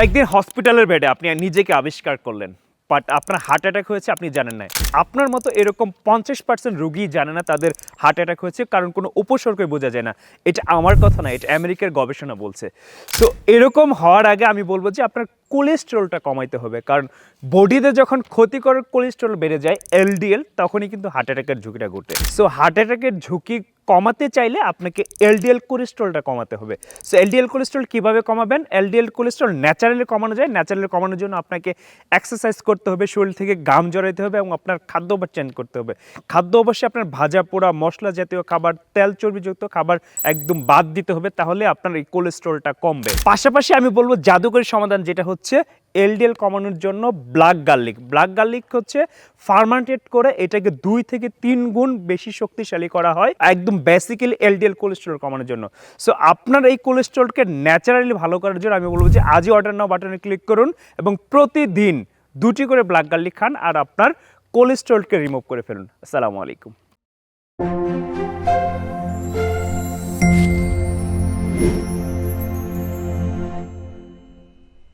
একদিন হসপিটালের বেডে আপনি নিজেকে আবিষ্কার করলেন, বাট আপনার হার্ট অ্যাটাক হয়েছে আপনি জানেন না। আপনার মতো এরকম 50% রোগী জানে না তাদের হার্ট অ্যাটাক হয়েছে, কারণ কোনো উপসর্গই বোঝা যায় না। এটা আমার কথা না, এটা আমেরিকার গবেষণা বলছে। তো এরকম হওয়ার আগে আমি বলবো যে আপনার কোলেস্টেরলটা কমাইতে হবে, কারণ বডিতে যখন ক্ষতিকর কোলেস্টেরল বেড়ে যায় এলডিএল, তখনই কিন্তু হার্ট অ্যাটাকের ঝুঁকিটা ঘটে। সো হার্ট অ্যাটাকের ঝুঁকি কমাতে চাইলে আপনাকে এলডিএল কোলেস্টেরলটা কমাতে হবে। সো এলডিএল কোলেস্টেরল কীভাবে কমাবেন? এলডিএল কোলেস্টেরল ন্যাচারালি কমানো যায়। ন্যাচারালি কমানোর জন্য আপনাকে এক্সারসাইজ করতে হবে, শরীর থেকে ঘাম ঝরাইতে হবে এবং আপনার খাদ্যাভ্যাস চেঞ্জ করতে হবে। খাদ্য অবশ্যই আপনার ভাজা পোড়া মশলা জাতীয় খাবার, তেল চর্বিযুক্ত খাবার একদম বাদ দিতে হবে, তাহলে আপনার এই কোলেস্টেরলটা কমবে। পাশাপাশি আমি বলবো জাদুকরী সমাধান, যেটা হচ্ছে এলডিএল কমানোর জন্য ব্ল্যাক গার্লিক। ব্ল্যাক গার্লিক হচ্ছে ফার্মেন্টেড করে এটাকে 2 থেকে 3 গুণ বেশি শক্তিশালী করা হয় একদম বেসিক্যালি এলডিএল কোলেস্টেরল কমানোর জন্য। সো আপনার এই কোলেস্টেরলকে ন্যাচারালি ভালো করার জন্য আমি বলবো যে আজই অর্ডার নাও বাটনে ক্লিক করুন এবং প্রতিদিন 2টি করে ব্ল্যাক গার্লিক খান আর আপনার কোলেস্টেরলকে রিমুভ করে ফেলুন। আসসালামু আলাইকুম।